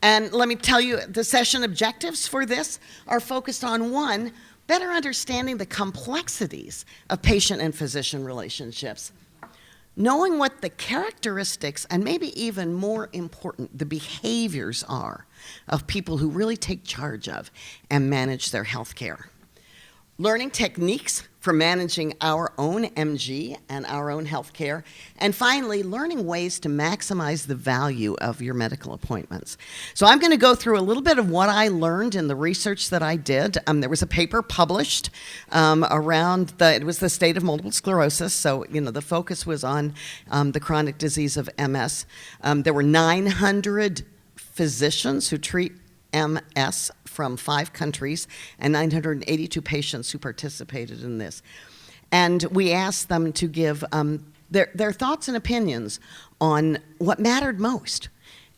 And let me tell you, the session objectives for this are focused on, one, better understanding the complexities of patient and physician relationships, knowing what the characteristics and maybe even more important, the behaviors are of people who really take charge of and manage their health care. Learning techniques for managing our own MG and our own health care. And finally, learning ways to maximize the value of your medical appointments. So I'm going to go through a little bit of what I learned in the research that I did. There was a paper published it was the state of multiple sclerosis. So, the focus was on the chronic disease of MS. There were 900 physicians who treat MS from 5 countries and 982 patients who participated in this. And we asked them to give their thoughts and opinions on what mattered most.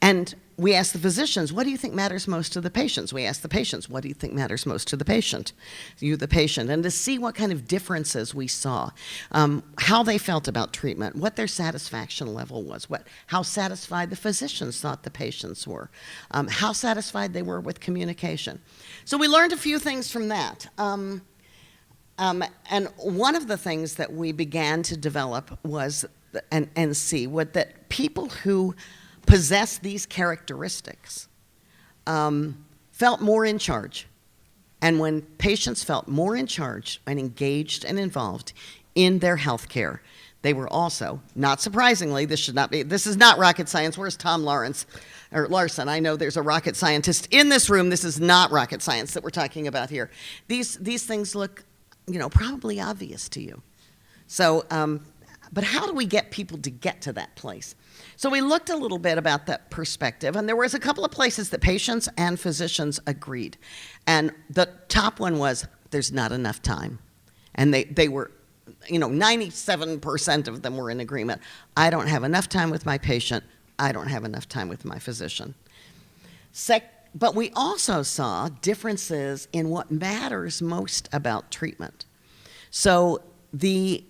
And we asked the physicians, what do you think matters most to the patients? We asked the patients, what do you think matters most to the patient? You, the patient. And to see what kind of differences we saw, how they felt about treatment, what their satisfaction level was, how satisfied the physicians thought the patients were, how satisfied they were with communication. So we learned a few things from that. And one of the things that we began to develop was, and see, what that people who possess these characteristics felt more in charge. And when patients felt more in charge and engaged and involved in their health care, they were also, not surprisingly, this is not rocket science. Where's Tom Larson? I know there's a rocket scientist in this room. This is not rocket science that we're talking about here. These things look, probably obvious to you. So, but how do we get people to get to that place? So we looked a little bit about that perspective, and there was a couple of places that patients and physicians agreed. And the top one was, there's not enough time. And they were, 97% of them were in agreement. I don't have enough time with my patient. I don't have enough time with my physician. But we also saw differences in what matters most about treatment. So the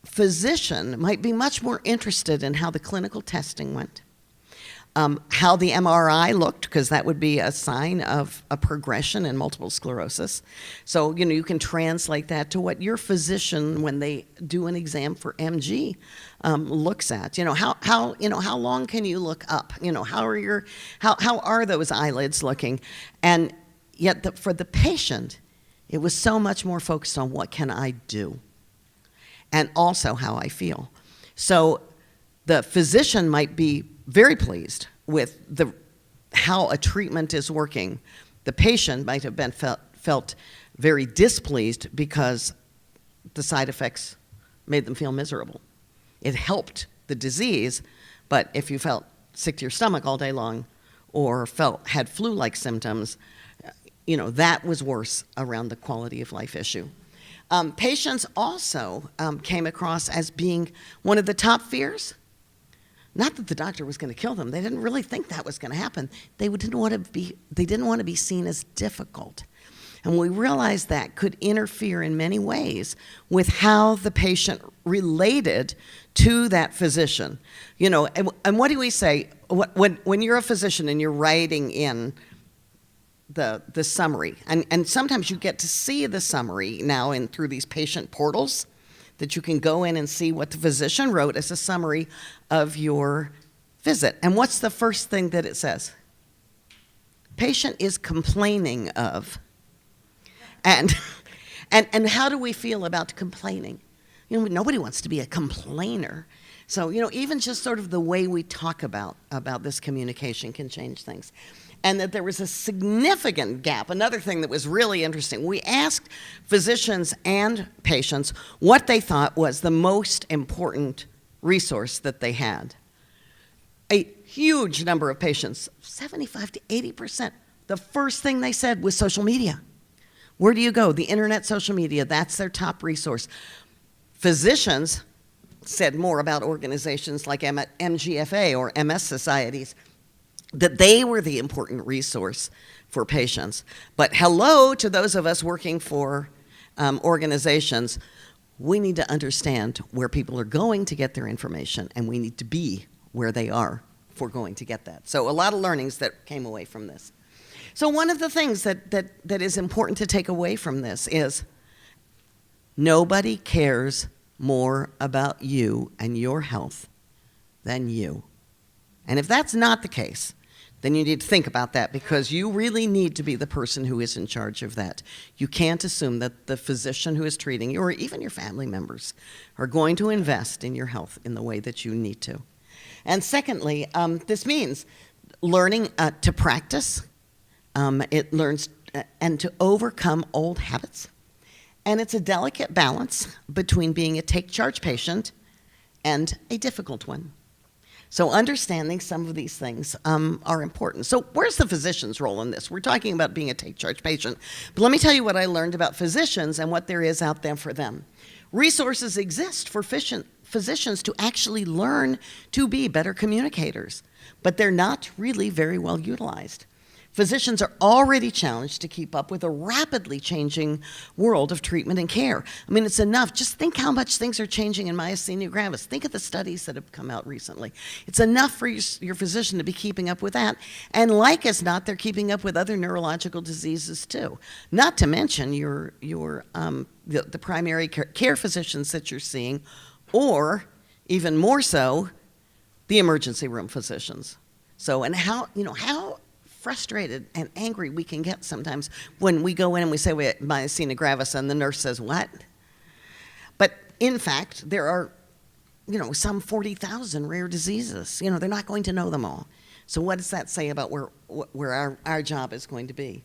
physician might be much more interested in how the clinical testing went, how the MRI looked, because that would be a sign of a progression in multiple sclerosis. So, you can translate that to what your physician, when they do an exam for MG, looks at. How long can you look up? How are those eyelids looking? And yet, for the patient, it was so much more focused on what can I do, and also how I feel. So the physician might be very pleased with how a treatment is working. The patient might have been felt very displeased because the side effects made them feel miserable. It helped the disease, but if you felt sick to your stomach all day long or had flu-like symptoms, that was worse around the quality of life issue. Patients also came across as being one of the top fears. Not that the doctor was going to kill them. They didn't really think that was going to happen. They didn't want to be seen as difficult. And we realized that could interfere in many ways with how the patient related to that physician. And what do we say? When you're a physician and you're writing in the summary, and sometimes you get to see the summary now through these patient portals, that you can go in and see what the physician wrote as a summary of your visit. And what's the first thing that it says? Patient is complaining of. And how do we feel about complaining? Nobody wants to be a complainer. So, even just sort of the way we talk about this communication can change things. And that there was a significant gap. Another thing that was really interesting, we asked physicians and patients what they thought was the most important resource that they had. A huge number of patients, 75 to 80%, the first thing they said was social media. Where do you go? The internet, social media, that's their top resource. Physicians said more about organizations like MGFA or MS societies, that they were the important resource for patients. But hello to those of us working for organizations, we need to understand where people are going to get their information, and we need to be where they are for going to get that. So a lot of learnings that came away from this. So one of the things that is important to take away from this is nobody cares more about you and your health than you. And if that's not the case, then you need to think about that, because you really need to be the person who is in charge of that. You can't assume that the physician who is treating you, or even your family members, are going to invest in your health in the way that you need to. And secondly, this means learning to practice. It learns and to overcome old habits. And it's a delicate balance between being a take-charge patient and a difficult one. So understanding some of these things are important. So where's the physician's role in this? We're talking about being a take-charge patient. But let me tell you what I learned about physicians and what there is out there for them. Resources exist for physicians to actually learn to be better communicators, but they're not really very well utilized. Physicians are already challenged to keep up with a rapidly changing world of treatment and care. I mean, it's enough. Just think how much things are changing in myasthenia gravis. Think of the studies that have come out recently. It's enough for your physician to be keeping up with that. And like as not, they're keeping up with other neurological diseases too. Not to mention the primary care physicians that you're seeing, or even more so, the emergency room physicians. So, and how frustrated and angry we can get sometimes when we go in and we say we have myasthenia gravis and the nurse says, what? But in fact, there are, some 40,000 rare diseases. They're not going to know them all. So what does that say about where our job is going to be?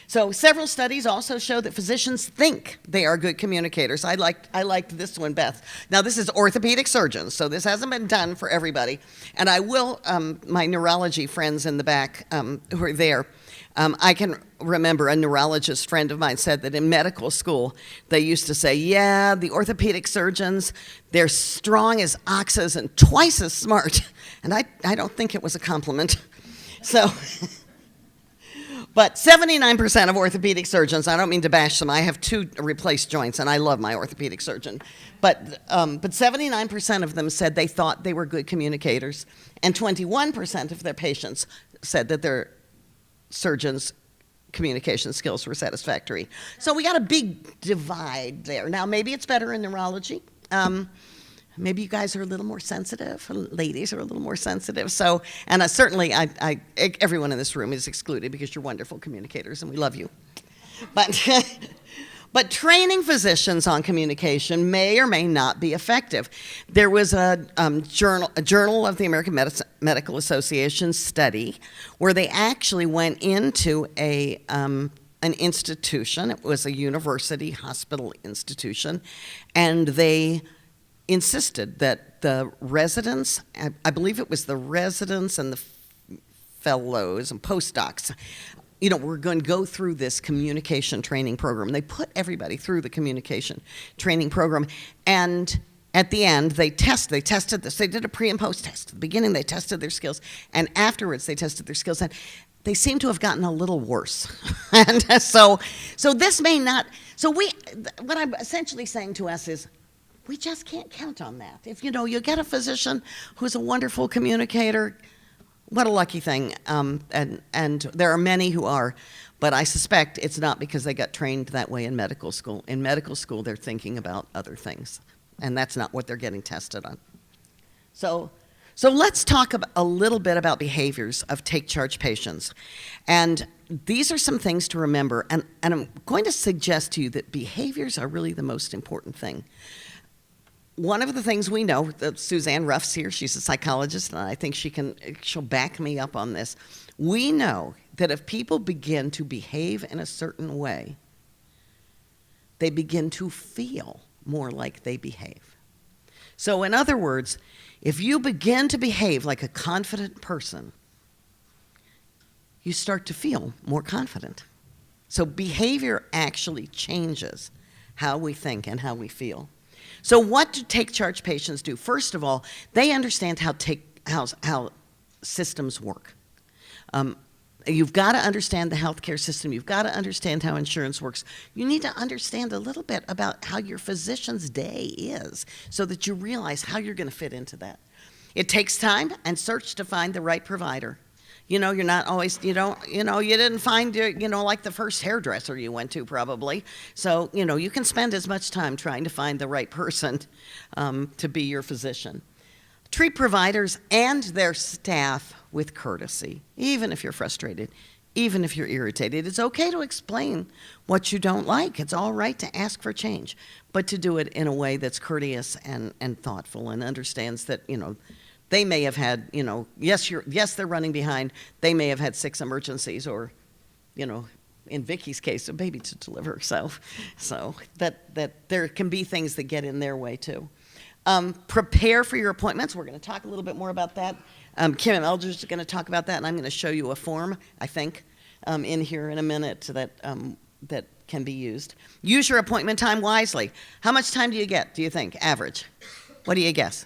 So several studies also show that physicians think they are good communicators. I liked this one, Beth. Now, this is orthopedic surgeons, so this hasn't been done for everybody. And I will, my neurology friends in the back who are there, I can remember a neurologist friend of mine said that in medical school, they used to say, yeah, the orthopedic surgeons, they're strong as oxes and twice as smart. And I don't think it was a compliment. So... But 79% of orthopedic surgeons, I don't mean to bash them, I have 2 replaced joints and I love my orthopedic surgeon, but 79% of them said they thought they were good communicators, and 21% of their patients said that their surgeons' communication skills were satisfactory. So we got a big divide there. Now maybe it's better in neurology. Maybe you guys are a little more sensitive, ladies are a little more sensitive. So, and certainly everyone in this room is excluded because you're wonderful communicators and we love you. But training physicians on communication may or may not be effective. There was a Journal of the American Medical Association study where they actually went into an institution. It was a university hospital institution, and they insisted that the residents, I believe it was the residents and the fellows and postdocs, we're going to go through this communication training program. They put everybody through the communication training program, and at the end, they tested this. They did a pre and post test. At the beginning, they tested their skills, and afterwards, they tested their skills, and they seem to have gotten a little worse. And so this may not, what I'm essentially saying to us is, we just can't count on that. If you get a physician who's a wonderful communicator, what a lucky thing. And there are many who are, but I suspect it's not because they got trained that way in medical school. In medical school, they're thinking about other things, and that's not what they're getting tested on. So let's talk a little bit about behaviors of take-charge patients. And these are some things to remember, and I'm going to suggest to you that behaviors are really the most important thing. One of the things we know, Suzanne Ruff's here, she's a psychologist, and I think she'll back me up on this. We know that if people begin to behave in a certain way, they begin to feel more like they behave. So in other words, if you begin to behave like a confident person, you start to feel more confident. So behavior actually changes how we think and how we feel. So what do take-charge patients do? First of all, they understand how systems work. You've got to understand the healthcare system. You've got to understand how insurance works. You need to understand a little bit about how your physician's day is so that you realize how you're going to fit into that. It takes time and search to find the right provider. You're not always, you didn't find, like the first hairdresser you went to probably. So, you can spend as much time trying to find the right person to be your physician. Treat providers and their staff with courtesy, even if you're frustrated, even if you're irritated. It's okay to explain what you don't like. It's all right to ask for change, but to do it in a way that's courteous and thoughtful and understands that, they may have had, yes, they're running behind. They may have had 6 emergencies or, in Vicky's case, a baby to deliver. So that there can be things that get in their way too. Prepare for your appointments. We're going to talk a little bit more about that. Kim and Eldridge is going to talk about that, and I'm going to show you a form, I think, in here in a minute that can be used. Use your appointment time wisely. How much time do you get, do you think, average? What do you guess?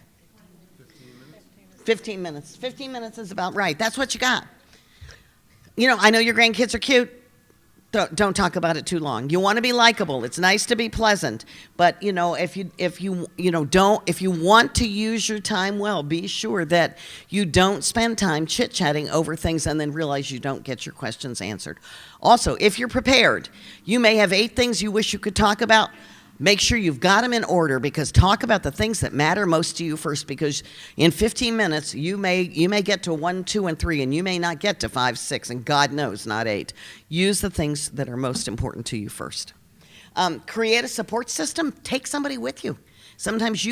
15 minutes. 15 minutes is about right. That's what you got. I know your grandkids are cute. Don't talk about it too long. You want to be likable. It's nice to be pleasant, but if you want to use your time well, be sure that you don't spend time chit-chatting over things and then realize you don't get your questions answered. Also, if you're prepared, you may have 8 things you wish you could talk about. Make sure you've got them in order, because talk about the things that matter most to you first, because in 15 minutes you may get to 1, 2, and 3, and you may not get to 5, 6, and God knows not 8. Use the things that are most important to you first. Create a support system. Take somebody with you. Sometimes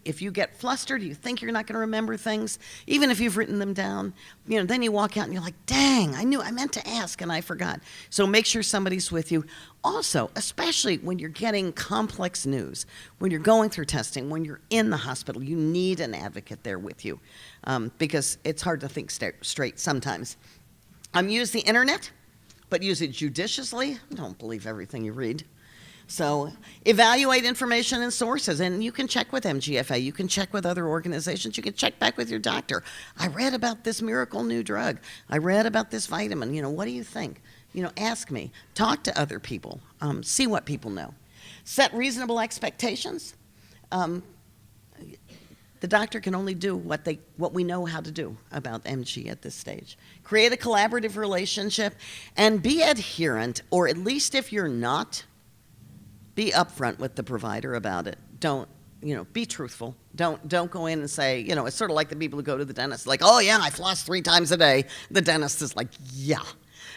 if you get flustered, you think you're not going to remember things, even if you've written them down, then you walk out and you're like, dang, I meant to ask and I forgot. So make sure somebody's with you. Also, especially when you're getting complex news, when you're going through testing, when you're in the hospital, you need an advocate there with you, because it's hard to think straight sometimes. Use the internet, but use it judiciously. Don't believe everything you read. So evaluate information and sources, and you can check with MGFA, you can check with other organizations, you can check back with your doctor. I read about this miracle new drug. I read about this vitamin. What do you think? Ask me. Talk to other people. See what people know. Set reasonable expectations. The doctor can only do what we know how to do about MG at this stage. Create a collaborative relationship and be adherent, or at least if you're not, be upfront with the provider about it. Don't, be truthful. Don't go in and say, it's sort of like the people who go to the dentist, like, oh yeah, I floss 3 times a day. The dentist is like, yeah,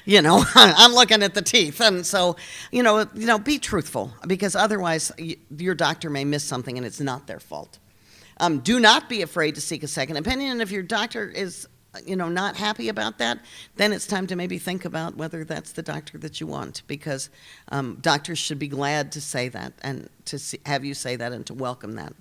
I'm looking at the teeth. And so, be truthful, because otherwise your doctor may miss something and it's not their fault. Do not be afraid to seek a second opinion. And if your doctor is not happy about that, then it's time to maybe think about whether that's the doctor that you want, because doctors should be glad to say that and to have you say that and to welcome that.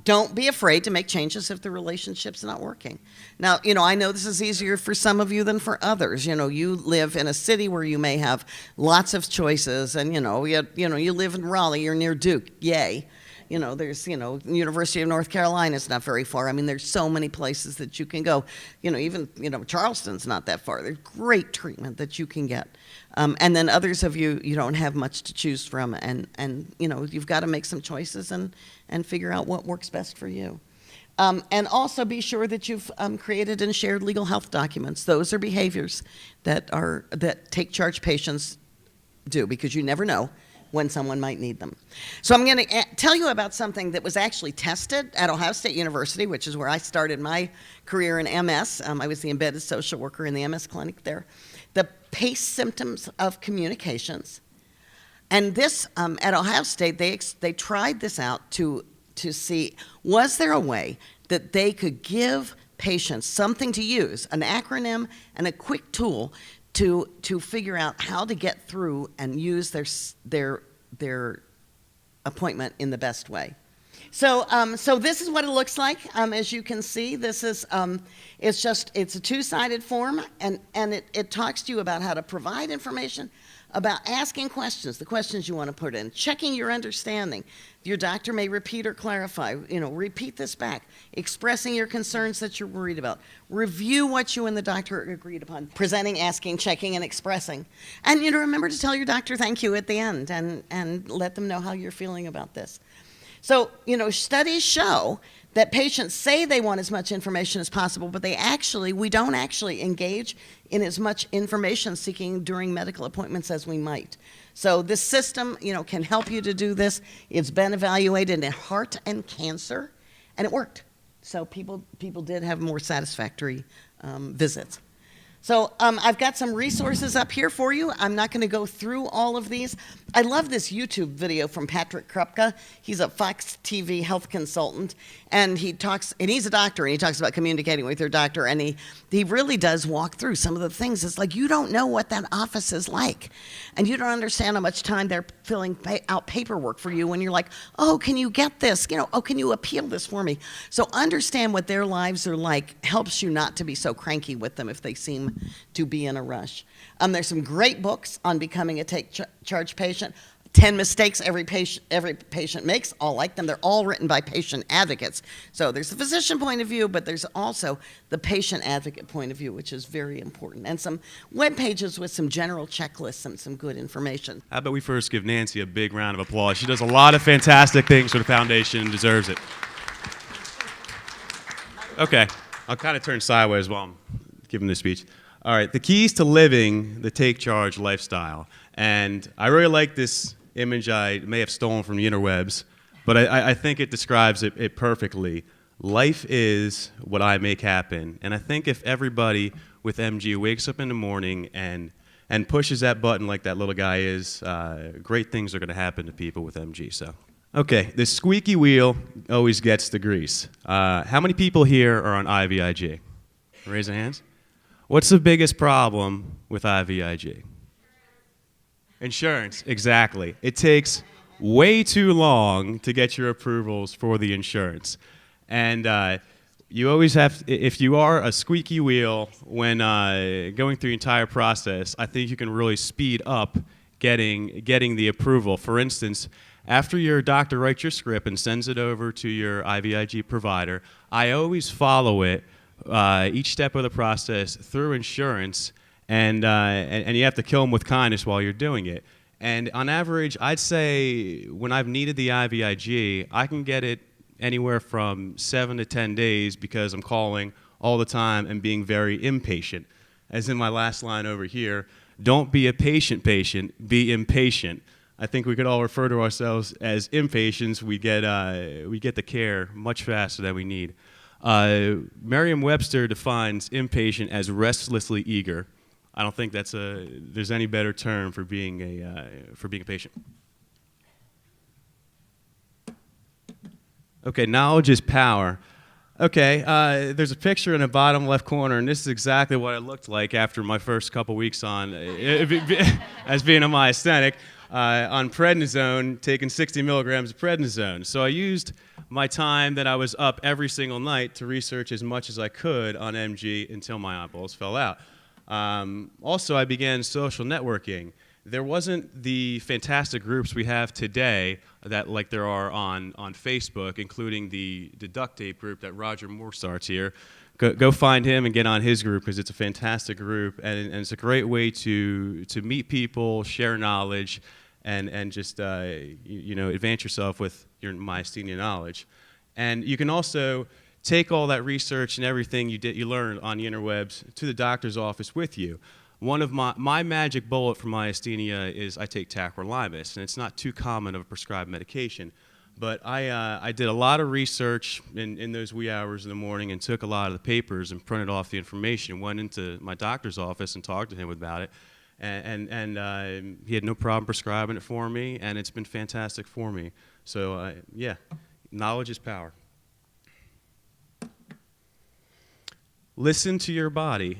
Don't be afraid to make changes if the relationship's not working. Now, I know this is easier for some of you than for others. You live in a city where you may have lots of choices, and you live in Raleigh, you're near Duke, yay. There's, University of North Carolina is not very far. I mean, there's so many places that you can go. Even, Charleston's not that far. There's great treatment that you can get. And then others of you don't have much to choose from. And you've got to make some choices and figure out what works best for you. And also be sure that you've created and shared legal health documents. Those are behaviors that take charge patients do, because you never know when someone might need them. So I'm going to tell you about something that was actually tested at Ohio State University, which is where I started my career in MS. I was the embedded social worker in the MS clinic there. The PACE symptoms of communications. And this, at Ohio State, they tried this out to see, was there a way that they could give patients something to use, an acronym and a quick tool to figure out how to get through and use their appointment in the best way. So this is what it looks like. As you can see, this is it's a 2-sided form, and it talks to you about how to provide information, about asking questions, the questions you want to put in, checking your understanding. Your doctor may repeat or clarify, repeat this back, expressing your concerns that you're worried about, review what you and the doctor agreed upon, presenting, asking, checking, and expressing. And remember to tell your doctor thank you at the end, and let them know how you're feeling about this. So, studies show that patients say they want as much information as possible, but we don't actually engage in as much information seeking during medical appointments as we might. So this system, can help you to do this. It's been evaluated in heart and cancer, and it worked. So people did have more satisfactory visits. So I've got some resources up here for you. I'm not going to go through all of these. I love this YouTube video from Patrick Krupka. He's a Fox TV health consultant, and he's a doctor, and he talks about communicating with your doctor, and he really does walk through some of the things. It's like you don't know what that office is like, and you don't understand how much time they're filling out paperwork for you when you're like, oh, can you get this? Oh, can you appeal this for me? So understand what their lives are like helps you not to be so cranky with them if they seem to be in a rush. There's some great books on becoming a take charge patient. 10 mistakes every patient makes. All like them. They're all written by patient advocates. So there's the physician point of view, but there's also the patient advocate point of view, which is very important. And some web pages with some general checklists and some good information. How about we first give Nancy a big round of applause? She does a lot of fantastic things for the foundation and deserves it. Okay, I'll kind of turn sideways while I'm giving this speech. All right, the keys to living the take charge lifestyle. And I really like this image I may have stolen from the interwebs, but I think it describes it perfectly. Life is what I make happen. And I think if everybody with MG wakes up in the morning and pushes that button like that little guy is, great things are going to happen to people with MG. So, okay, the squeaky wheel always gets the grease. How many people here are on IVIG? Raise your hands. What's the biggest problem with IVIG? Insurance, exactly. It takes way too long to get your approvals for the insurance. And you always have, if you are a squeaky wheel when going through the entire process, I think you can really speed up getting the approval. For instance, after your doctor writes your script and sends it over to your IVIG provider, I always follow it each step of the process through insurance, and you have to kill them with kindness while you're doing it. And on average, I'd say when I've needed the IVIG, I can get it anywhere from 7 to 10 days because I'm calling all the time and being very impatient. As in my last line over here, don't be a patient, be impatient. I think we could all refer to ourselves as impatients. We get the care much faster than we need. Merriam-Webster defines impatient as restlessly eager. I don't think there's any better term for being a patient. Okay, knowledge is power. Okay, there's a picture in the bottom left corner, and this is exactly what it looked like after my first couple weeks on as being a myasthenic. On prednisone, taking 60 milligrams of prednisone. So I used my time that I was up every single night to research as much as I could on MG until my eyeballs fell out. Also, I began social networking. There wasn't the fantastic groups we have today that like there are on Facebook, including the duct tape group that Roger Moore starts here. Go find him and get on his group because it's a fantastic group, and it's a great way to meet people, share knowledge, and just advance yourself with your myasthenia knowledge. And you can also take all that research and everything you learned on the interwebs to the doctor's office with you. One of my magic bullet for myasthenia is I take tacrolimus, and it's not too common of a prescribed medication. But I did a lot of research in those wee hours in the morning and took a lot of the papers and printed off the information, went into my doctor's office and talked to him about it. And he had no problem prescribing it for me, and it's been fantastic for me. So, yeah, knowledge is power. Listen to your body.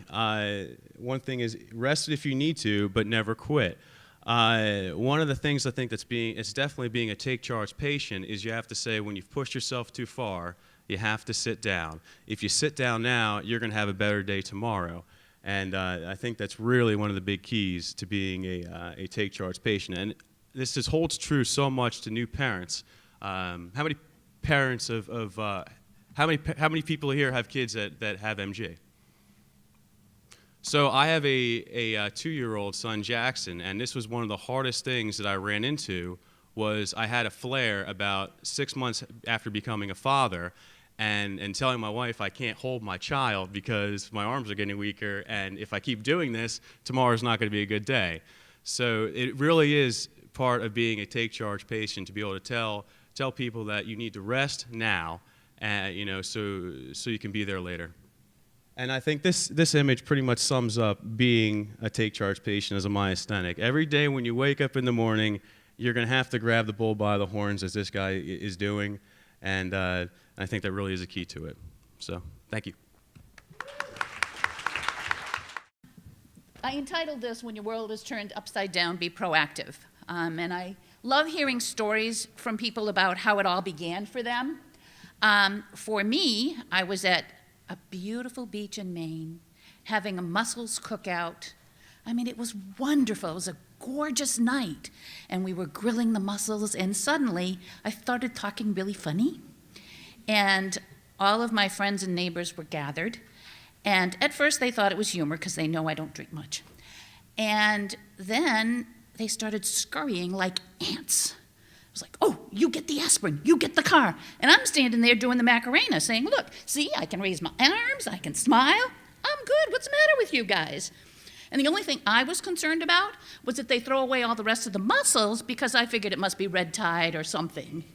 One thing is rest if you need to, but never quit. One of the things I think it's definitely being a take charge patient is you have to say when you've pushed yourself too far, you have to sit down. If you sit down now, you're going to have a better day tomorrow. And I think that's really one of the big keys to being a take charge patient. And this just holds true so much to new parents. How many parents how many people here have kids that have MG? So I have a 2-year-old son, Jackson, and this was one of the hardest things that I ran into was I had a flare about 6 months after becoming a father, and telling my wife I can't hold my child because my arms are getting weaker, and if I keep doing this, tomorrow's not going to be a good day. So it really is part of being a take charge patient to be able to tell people that you need to rest now, so you can be there later. And I think this image pretty much sums up being a take charge patient as a myasthenic. Every day when you wake up in the morning, you're going to have to grab the bull by the horns, as this guy is doing, and I think that really is a key to it. So, thank you. I entitled this, When Your World is Turned Upside Down, Be Proactive. And I love hearing stories from people about how it all began for them. For me, I was at a beautiful beach in Maine, having a mussels cookout. I mean, it was wonderful. It was a gorgeous night. And we were grilling the mussels, and suddenly I started talking really funny. And all of my friends and neighbors were gathered. And at first they thought it was humor, because they know I don't drink much. And then they started scurrying like ants. I was like, oh, you get the aspirin, you get the car. And I'm standing there doing the Macarena saying, look, see, I can raise my arms, I can smile. I'm good, what's the matter with you guys? And the only thing I was concerned about was that they throw away all the rest of the mussels, because I figured it must be red tide or something.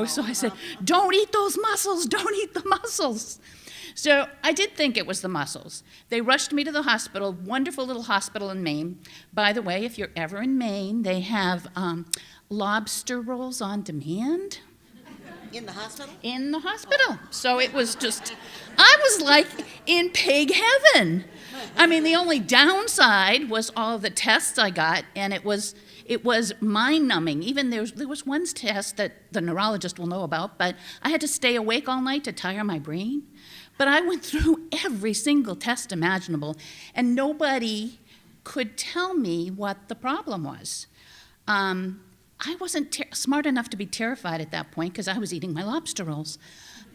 So I said, don't eat those mussels, don't eat the mussels. So I did think it was the mussels. They rushed me to the hospital, wonderful little hospital in Maine. By the way, if you're ever in Maine, they have lobster rolls on demand. In the hospital? In the hospital. So it was just, I was like in pig heaven. I mean, the only downside was all of the tests I got, and it was mind-numbing. Even there was one test that the neurologist will know about, but I had to stay awake all night to tire my brain. But I went through every single test imaginable, and nobody could tell me what the problem was. I wasn't smart enough to be terrified at that point, because I was eating my lobster rolls.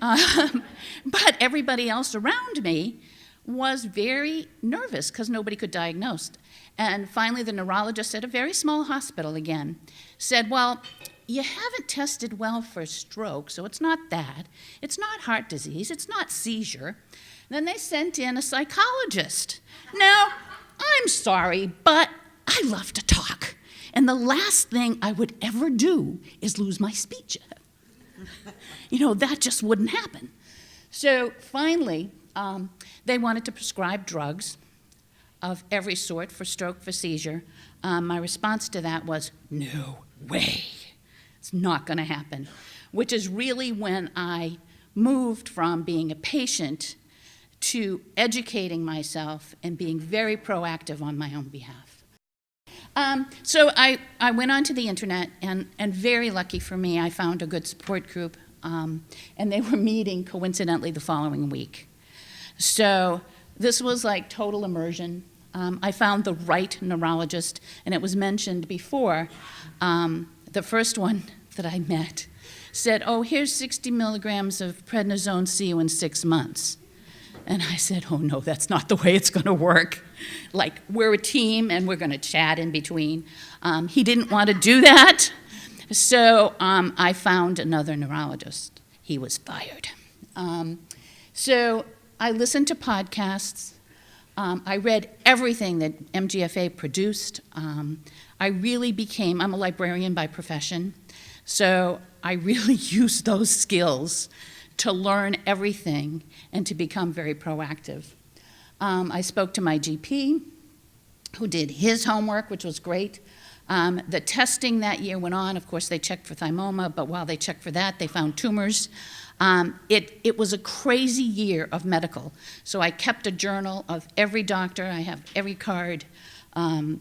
But everybody else around me was very nervous, because nobody could diagnose. And finally, the neurologist at a very small hospital again said, well, you haven't tested well for stroke, so it's not that. It's not heart disease. It's not seizure. And then they sent in a psychologist. Now, I'm sorry, but I love to talk. And the last thing I would ever do is lose my speech. That just wouldn't happen. So finally, they wanted to prescribe drugs of every sort for stroke, for seizure. My response to that was, no way. It's not going to happen, which is really when I moved from being a patient to educating myself and being very proactive on my own behalf. So I went onto the internet, and very lucky for me, I found a good support group, and they were meeting coincidentally the following week. So this was like total immersion. I found the right neurologist, and it was mentioned before. The first one that I met said, oh, here's 60 milligrams of prednisone, see you in 6 months. And I said, oh no, that's not the way it's going to work. Like, we're a team and we're going to chat in between. He didn't want to do that, so I found another neurologist. He was fired. So I listened to podcasts. I read everything that MGFA produced. I really became, I'm a librarian by profession, so I really used those skills to learn everything and to become very proactive. I spoke to my GP, who did his homework, which was great. The testing that year went on. Of course, they checked for thymoma, but while they checked for that, they found tumors. It was a crazy year of medical. So I kept a journal of every doctor. I have every card. That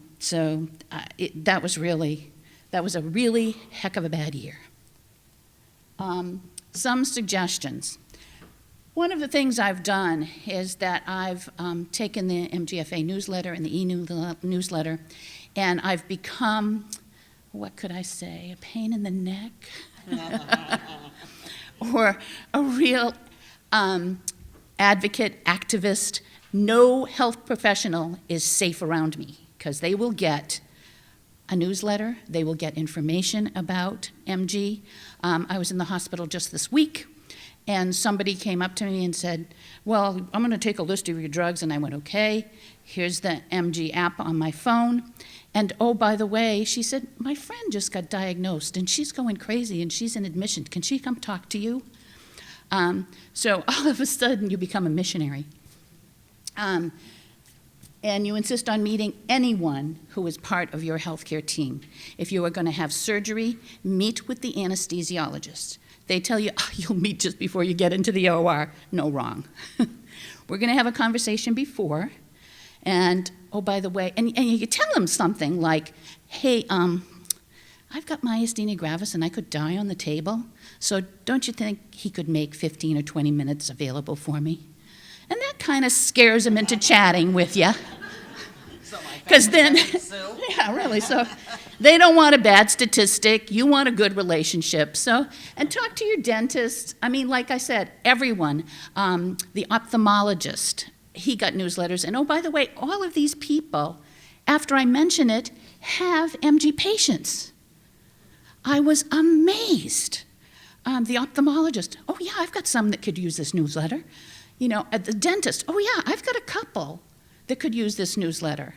was a really heck of a bad year. Some suggestions. One of the things I've done is that I've taken the MGFA newsletter and the e-newsletter, and I've become, what could I say, a pain in the neck? Or a real advocate, activist. No health professional is safe around me, because they will get a newsletter, they will get information about MG. I was in the hospital just this week, and somebody came up to me and said, well, I'm going to take a list of your drugs. And I went, okay, here's the MG app on my phone. And oh, by the way, she said, my friend just got diagnosed and she's going crazy and she's in admission. Can she come talk to you? So all of a sudden you become a missionary. And you insist on meeting anyone who is part of your healthcare team. If you are going to have surgery, meet with the anesthesiologist. They tell you, oh, you'll meet just before you get into the OR. No, wrong. We're going to have a conversation before. And, oh, by the way, and you tell them something like, hey, I've got myasthenia gravis and I could die on the table, so don't you think he could make 15 or 20 minutes available for me? And that kind of scares them into chatting with you. Because then, yeah, really, so they don't want a bad statistic, you want a good relationship. So, and talk to your dentist. I mean, like I said, everyone, the ophthalmologist, he got newsletters. And oh, by the way, all of these people, after I mention it, have MG patients. I was amazed. The ophthalmologist, oh yeah, I've got some that could use this newsletter. You know, at the dentist, oh yeah, I've got a couple that could use this newsletter.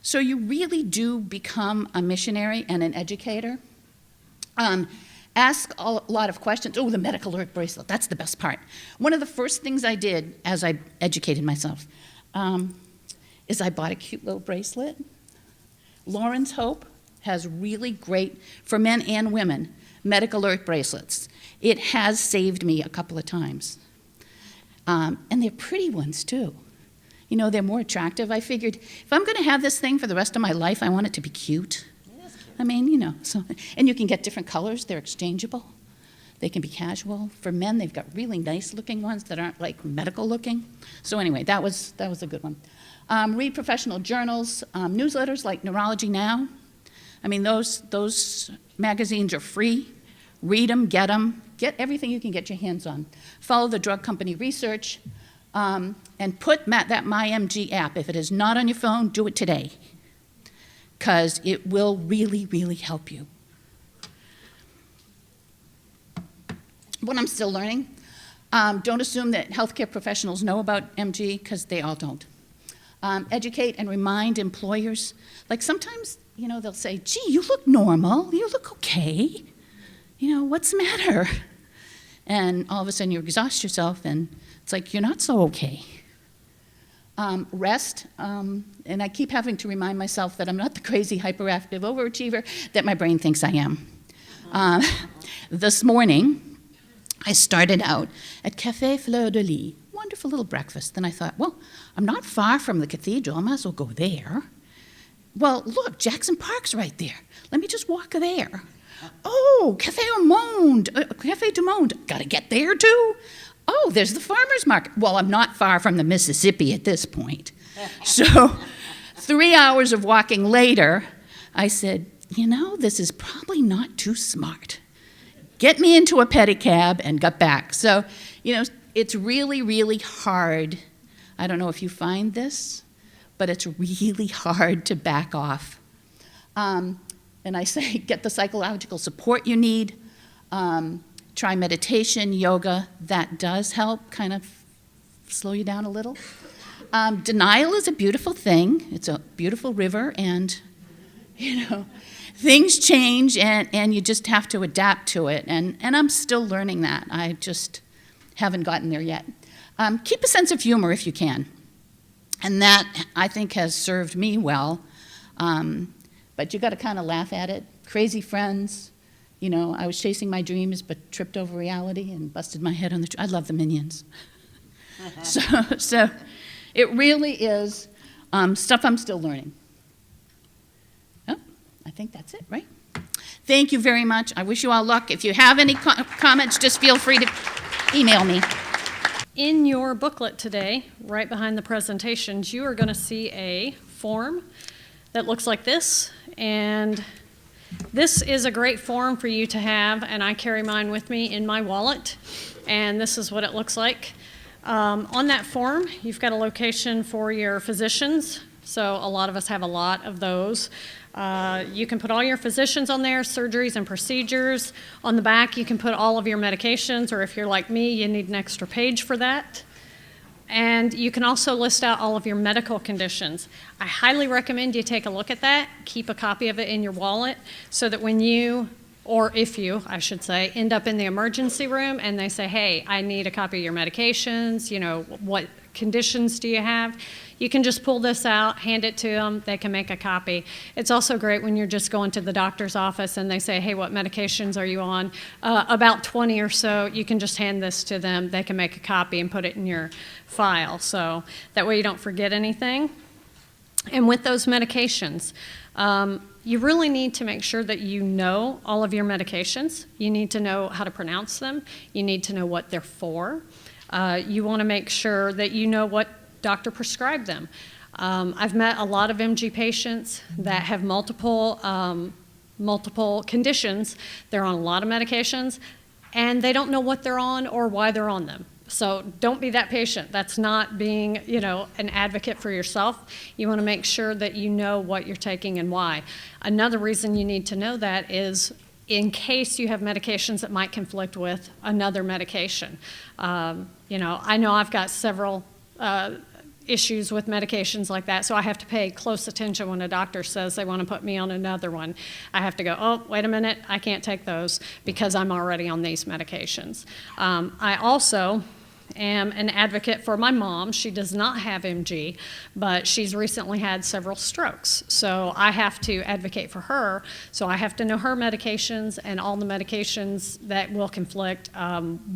So you really do become a missionary and an educator. Ask a lot of questions. Oh, the medical alert bracelet, that's the best part. One of the first things I did as I educated myself is I bought a cute little bracelet. Lauren's Hope has really great, for men and women, medical alert bracelets. It has saved me a couple of times. And they're pretty ones too. You know, they're more attractive. I figured if I'm going to have this thing for the rest of my life, I want it to be cute. I mean, you know, so, and you can get different colors. They're exchangeable. They can be casual. For men, they've got really nice looking ones that aren't like medical looking. So anyway, that was a good one. Read professional journals, newsletters like Neurology Now. I mean, those magazines are free. Read them, get everything you can get your hands on. Follow the drug company research, and put that MyMG app. If it is not on your phone, do it today, because it will really, really help you. What I'm still learning, don't assume that healthcare professionals know about MG, because they all don't. Educate and remind employers. Like sometimes, you know, they'll say, gee, you look normal, you look okay. You know, what's the matter? And all of a sudden you exhaust yourself and it's like, you're not so okay. Rest, and I keep having to remind myself that I'm not the crazy hyperactive overachiever that my brain thinks I am. This morning, I started out at Café Fleur de Lis, wonderful little breakfast. Then I thought, well, I'm not far from the cathedral, I might as well go there. Well, look, Jackson Park's right there. Let me just walk there. Oh, Café du Monde, gotta get there too. Oh, there's the farmer's market. Well, I'm not far from the Mississippi at this point. So 3 hours of walking later, I said, you know, this is probably not too smart. Get me into a pedicab and got back. So, you know, it's really, really hard. I don't know if you find this, but it's really hard to back off. And I say, get the psychological support you need. Try meditation, yoga. That does help kind of slow you down a little. Denial is a beautiful thing. It's a beautiful river, and, you know, things change, and you just have to adapt to it. And I'm still learning that. I just haven't gotten there yet. Keep a sense of humor if you can. And that, I think, has served me well. But you got to kind of laugh at it. Crazy friends. You know, I was chasing my dreams but tripped over reality and busted my head on the tree. I love the Minions. So it really is stuff I'm still learning. Oh, I think that's it, right? Thank you very much. I wish you all luck. If you have any comments, just feel free to email me. In your booklet today, right behind the presentations, you are going to see a form that looks like this, and this is a great form for you to have, and I carry mine with me in my wallet, and this is what it looks like. On that form, you've got a location for your physicians, So a lot of us have a lot of those. You can put all your physicians on there, surgeries and procedures. On the back, you can put all of your medications, or if you're like me, you need an extra page for that. And you can also list out all of your medical conditions. I highly recommend you take a look at that. Keep a copy of it in your wallet so that when you, or if you, I should say, end up in the emergency room and they say, hey, I need a copy of your medications, you know, what conditions do you have? You can just pull this out, hand it to them, they can make a copy. It's also great when you're just going to the doctor's office and they say, hey, what medications are you on? About 20 or so, you can just hand this to them, they can make a copy and put it in your file. So that way you don't forget anything. And with those medications, you really need to make sure that you know all of your medications. You need to know how to pronounce them. You need to know what they're for. You want to make sure that you know what doctor prescribed them. I've met a lot of MG patients that have multiple conditions. They're on a lot of medications, and they don't know what they're on or why they're on them. So don't be that patient. That's not being, you know, an advocate for yourself. You want to make sure that you know what you're taking and why. Another reason you need to know that is in case you have medications that might conflict with another medication. You know I've got several issues with medications like that, so I have to pay close attention when a doctor says they want to put me on another one. I have to go, oh, wait a minute, I can't take those because I'm already on these medications. I also am an advocate for my mom. She does not have MG, but she's recently had several strokes. So I have to advocate for her. So I have to know her medications and all the medications that will conflict,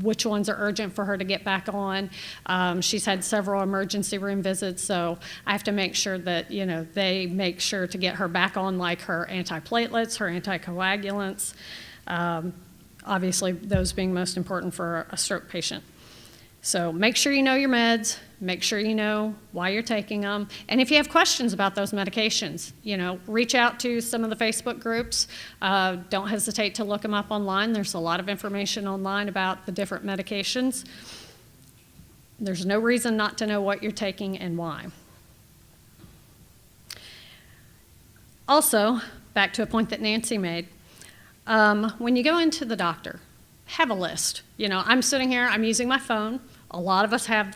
which ones are urgent for her to get back on. She's had several emergency room visits, so I have to make sure that, you know, they make sure to get her back on, like her antiplatelets, her anticoagulants, obviously those being most important for a stroke patient. So make sure you know your meds, make sure you know why you're taking them, and if you have questions about those medications, you know, reach out to some of the Facebook groups. Don't hesitate to look them up online. There's a lot of information online about the different medications. There's no reason not to know what you're taking and why. Also, back to a point that Nancy made, when you go into the doctor, have a list. You know, I'm sitting here, I'm using my phone. A lot of us have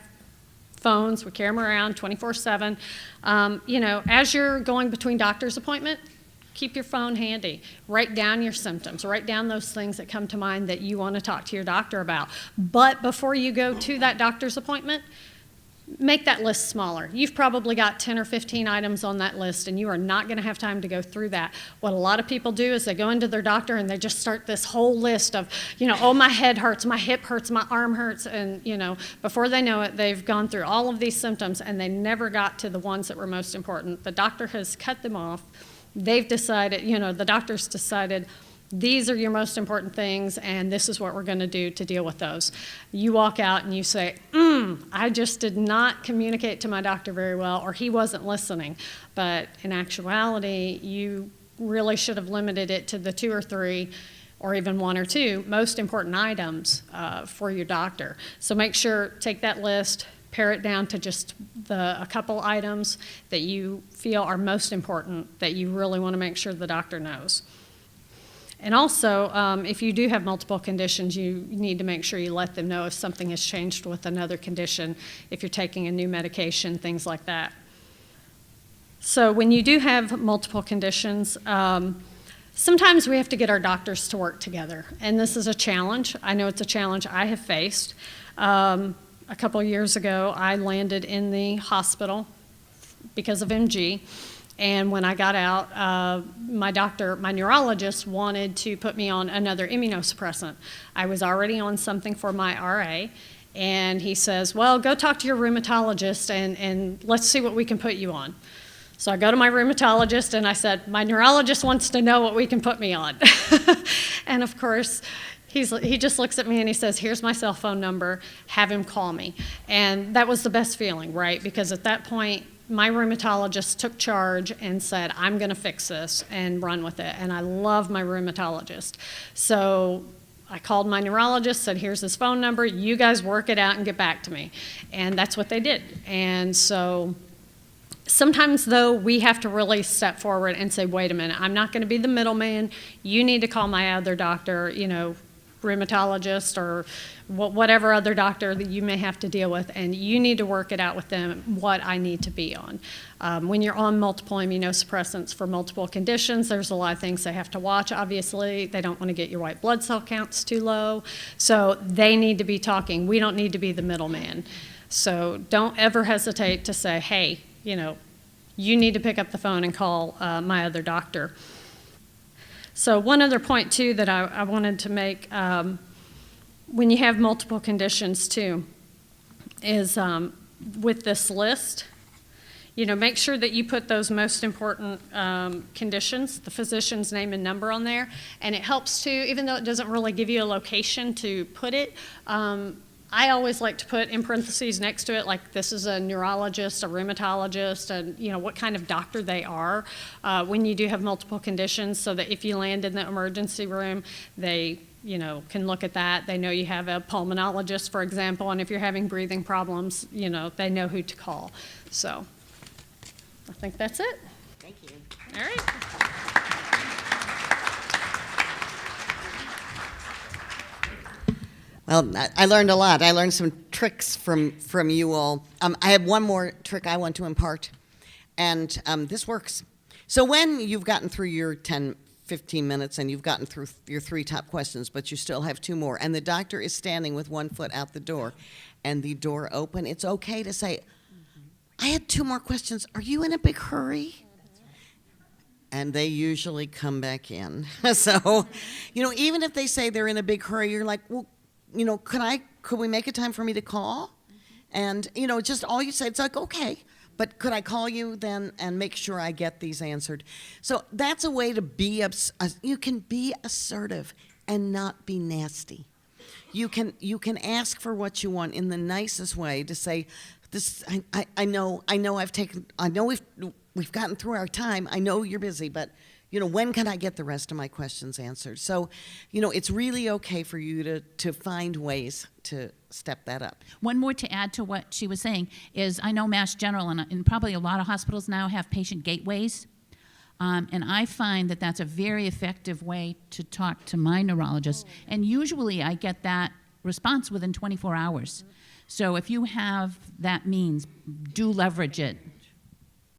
phones, we carry them around 24/7. You know, as you're going between doctor's appointment, keep your phone handy. Write down your symptoms. Write down those things that come to mind that you want to talk to your doctor about. But before you go to that doctor's appointment, make that list smaller. You've probably got 10 or 15 items on that list, and you are not going to have time to go through that. What a lot of people do is they go into their doctor and they just start this whole list of, you know, oh, my head hurts, my hip hurts, my arm hurts, and, you know, before they know it, they've gone through all of these symptoms, and they never got to the ones that were most important. The doctor has cut them off. They've decided, you know, the doctor's decided, these are your most important things, and this is what we're going to do to deal with those. You walk out and you say, I just did not communicate to my doctor very well, or he wasn't listening. But in actuality, you really should have limited it to the 2 or 3, or even 1 or 2 most important items for your doctor. So make sure, take that list, pare it down to just a couple items that you feel are most important, that you really want to make sure the doctor knows. And also, if you do have multiple conditions, you need to make sure you let them know if something has changed with another condition, if you're taking a new medication, things like that. So when you do have multiple conditions, sometimes we have to get our doctors to work together. And this is a challenge. I know it's a challenge I have faced. A couple of years ago, I landed in the hospital because of MG. And when I got out, my neurologist wanted to put me on another immunosuppressant. I was already on something for my RA, and he says, well, go talk to your rheumatologist and let's see what we can put you on. So I go to my rheumatologist and I said, my neurologist wants to know what we can put me on. And of course, he just looks at me and he says, here's my cell phone number, have him call me. And that was the best feeling, right? Because at that point, my rheumatologist took charge and said, I'm going to fix this and run with it. And I love my rheumatologist. So I called my neurologist, said, here's his phone number. You guys work it out and get back to me. And that's what they did. And so Sometimes, though, we have to really step forward and say, wait a minute, I'm not going to be the middleman. You need to call my other doctor, rheumatologist or whatever other doctor that you may have to deal with, and you need to work it out with them what I need to be on. When you're on multiple immunosuppressants for multiple conditions, there's a lot of things they have to watch, obviously. They don't want to get your white blood cell counts too low, so they need to be talking. We don't need to be the middleman. So don't ever hesitate to say, hey, you need to pick up the phone and call my other doctor. So one other point, too, that I wanted to make, when you have multiple conditions, too, is with this list, make sure that you put those most important conditions, the physician's name and number on there. And it helps, too, even though it doesn't really give you a location to put it, I always like to put in parentheses next to it, like this is a neurologist, a rheumatologist, and what kind of doctor they are when you do have multiple conditions, so that if you land in the emergency room, they can look at that. They know you have a pulmonologist, for example, and if you're having breathing problems, they know who to call. So I think that's it. Thank you. All right. Well, I learned a lot. I learned some tricks from you all. I have one more trick I want to impart, and this works. So when you've gotten through your 10, 15 minutes and you've gotten through your 3 top questions, but you still have 2 more, and the doctor is standing with 1 foot out the door and the door open, it's okay to say, I had 2 more questions. Are you in a big hurry? And they usually come back in. So, even if they say they're in a big hurry, you're like, well, could we make a time for me to call? And, just all you say, it's like, okay, but could I call you then and make sure I get these answered? So that's a way to be, you can be assertive and not be nasty. You can ask for what you want in the nicest way to say, this, I know we've gotten through our time. I know you're busy, but when can I get the rest of my questions answered? So, it's really okay for you to find ways to step that up. One more to add to what she was saying is I know Mass General and probably a lot of hospitals now have patient gateways. And I find that that's a very effective way to talk to my neurologist. And usually I get that response within 24 hours. So if you have that means, do leverage it.